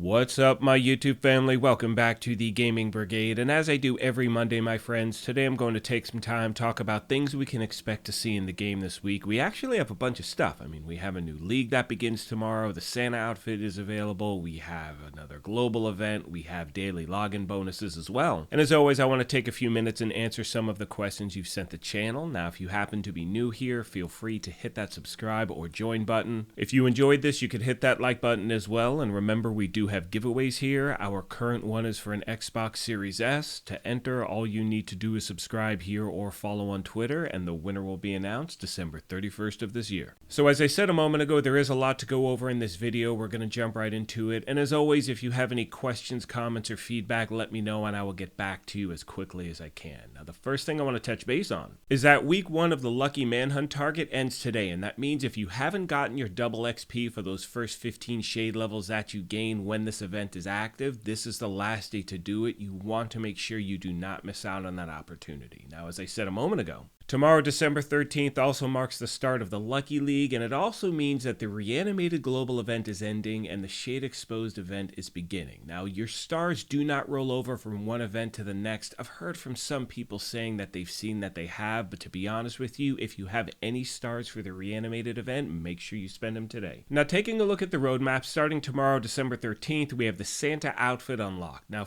What's up, my YouTube family? Welcome back to the Gaming Brigade, and as I do every Monday, my friends, today I'm going to take some time, talk about things we can expect to see in the game this week. We actually have a bunch of stuff. I mean, we have a new league that begins tomorrow, the Santa outfit is available, we have another global event, we have daily login bonuses as well. And as always, I want to take a few minutes and answer some of the questions you've sent the channel. Now, if you happen to be new here, feel free to hit that subscribe or join button. If you enjoyed this, you could hit that like button as well, and remember, we do have giveaways here. Our current one is for an Xbox Series S. To enter, all you need to do is subscribe here or follow on Twitter, and the winner will be announced December 31st of this year. So as I said a moment ago, there is a lot to go over in this video. We're going to jump right into it, and as always, if you have any questions, comments, or feedback, let me know and I will get back to you as quickly as I can. Now, the first thing I want to touch base on is that week 1 of the Lucky Manhunt target ends today, and that means if you haven't gotten your double XP for those first 15 shade levels that you gain when this event is active, this is the last day to do it. You want to make sure you do not miss out on that opportunity. Now, as I said a moment ago, tomorrow, December 13th, also marks the start of the Lucky League, and it also means that the Reanimated Global event is ending and the Shade Exposed event is beginning. Now, your stars do not roll over from one event to the next. I've heard from some people saying that they've seen that they have, but to be honest with you, if you have any stars for the Reanimated event, make sure you spend them today. Now, taking a look at the roadmap, starting tomorrow, December 13th, we have the Santa outfit unlocked. Now,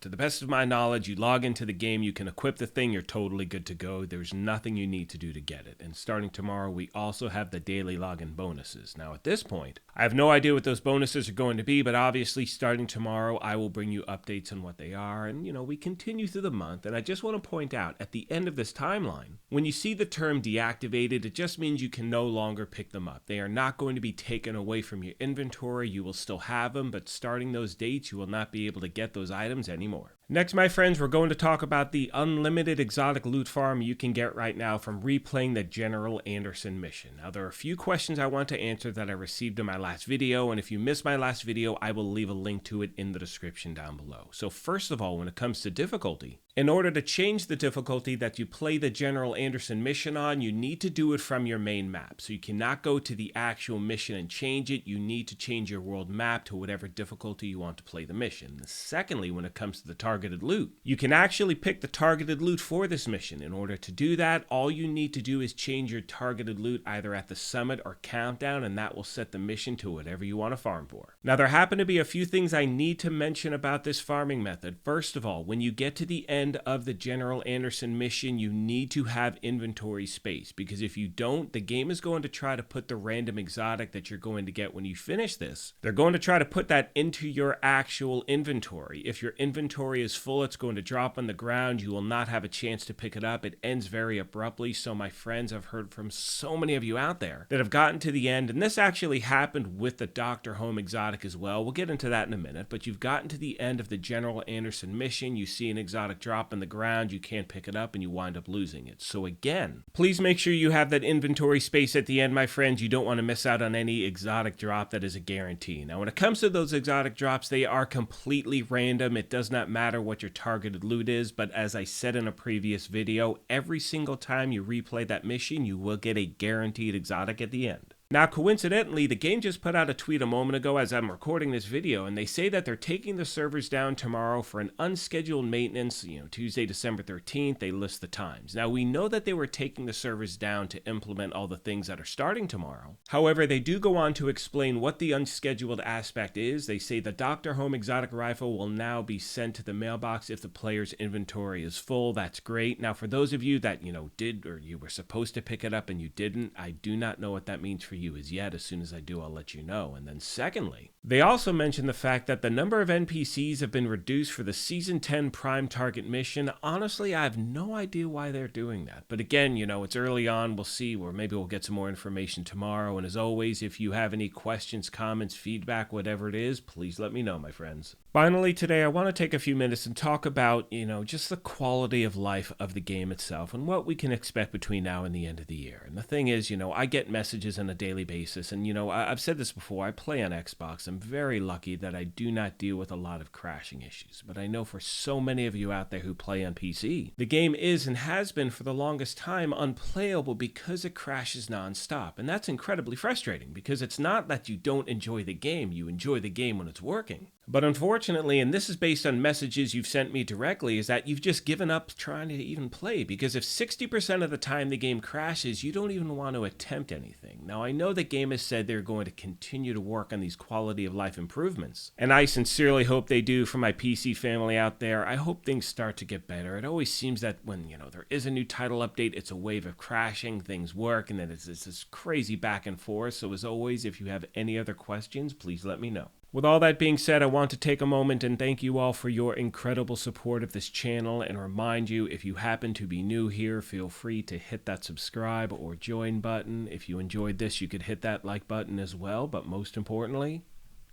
to the best of my knowledge, you log into the game, you can equip the thing, you're totally good to go. There's nothing you need to do to get it. And starting tomorrow, we also have the daily login bonuses. Now, at this point, I have no idea what those bonuses are going to be, but obviously starting tomorrow, I will bring you updates on what they are. And, we continue through the month. And I just want to point out, at the end of this timeline, when you see the term deactivated, it just means you can no longer pick them up. They are not going to be taken away from your inventory. You will still have them, but starting those dates, you will not be able to get those items anymore. Next, my friends, we're going to talk about the unlimited exotic loot farm you can get right now from replaying the General Anderson mission. Now, there are a few questions I want to answer that I received in my last video, and if you missed my last video, I will leave a link to it in the description down below. So first of all, when it comes to difficulty, in order to change the difficulty that you play the General Anderson mission on, you need to do it from your main map. So you cannot go to the actual mission and change it. You need to change your world map to whatever difficulty you want to play the mission. Secondly, when it comes to the targeted loot, you can actually pick the targeted loot for this mission. In order to do that, all you need to do is change your targeted loot either at the summit or countdown, and that will set the mission to whatever you want to farm for. Now, there happen to be a few things I need to mention about this farming method. First of all, when you get to the end of the General Anderson mission, you need to have inventory space, because if you don't, the game is going to try to put the random exotic that you're going to get when you finish this. They're going to try to put that into your actual inventory. If your inventory is full, it's going to drop on the ground. You will not have a chance to pick it up. It ends very abruptly. So my friends, I've heard from so many of you out there that have gotten to the end, and this actually happened with the Dr. Home exotic as well. We'll get into that in a minute, but you've gotten to the end of the General Anderson mission. You see an exotic drop on the ground, you can't pick it up, and you wind up losing it. So again, please make sure you have that inventory space at the end, my friends. You don't want to miss out on any exotic drop that is a guarantee. Now, when it comes to those exotic drops, they are completely random. It does not matter what your targeted loot is, but as I said in a previous video, every single time you replay that mission, you will get a guaranteed exotic at the end. Now, coincidentally, the game just put out a tweet a moment ago as I'm recording this video, and they say that they're taking the servers down tomorrow for an unscheduled maintenance, Tuesday, December 13th. They list the times. Now, we know that they were taking the servers down to implement all the things that are starting tomorrow. However, they do go on to explain what the unscheduled aspect is. They say the Dr. Home exotic rifle will now be sent to the mailbox if the player's inventory is full. That's great. Now, for those of you that, did or you were supposed to pick it up and you didn't, I do not know what that means for you as yet. As soon as I do, I'll let you know. And then secondly, they also mentioned the fact that the number of NPCs have been reduced for the Season 10 Prime Target mission. Honestly, I have no idea why they're doing that. But again, it's early on. We'll see, or maybe we'll get some more information tomorrow. And as always, if you have any questions, comments, feedback, whatever it is, please let me know, my friends. Finally, today, I want to take a few minutes and talk about, just the quality of life of the game itself and what we can expect between now and the end of the year. And the thing is, I get messages on a daily basis. And, I've said this before, I play on Xbox. I'm very lucky that I do not deal with a lot of crashing issues. But I know for so many of you out there who play on PC, the game is and has been for the longest time unplayable because it crashes nonstop. And that's incredibly frustrating because it's not that you don't enjoy the game. You enjoy the game when it's working. But unfortunately, and this is based on messages you've sent me directly, is that you've just given up trying to even play, because if 60% of the time the game crashes, you don't even want to attempt anything. Now, I know that Game has said they're going to continue to work on these quality of life improvements, and I sincerely hope they do. For my PC family out there, I hope things start to get better. It always seems that when, there is a new title update, it's a wave of crashing, things work, and then it's this crazy back and forth. So as always, if you have any other questions, please let me know. With all that being said, I want to take a moment and thank you all for your incredible support of this channel, and remind you, if you happen to be new here, feel free to hit that subscribe or join button. If you enjoyed this, you could hit that like button as well, but most importantly,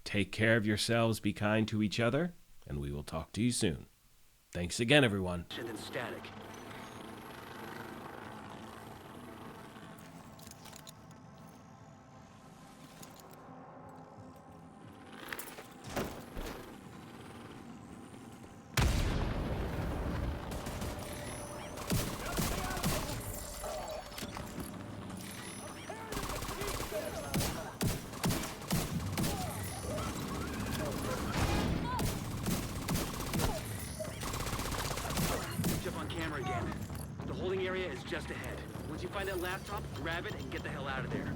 take care of yourselves, be kind to each other, and we will talk to you soon. Thanks again, everyone. Static. Area is just ahead. Once you find that laptop, grab it and get the hell out of there.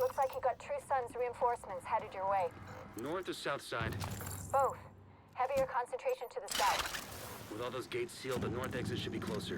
Looks like you got True Sun's reinforcements headed your way. North or south side? Both. Heavier concentration to the south. With all those gates sealed, the north exit should be closer.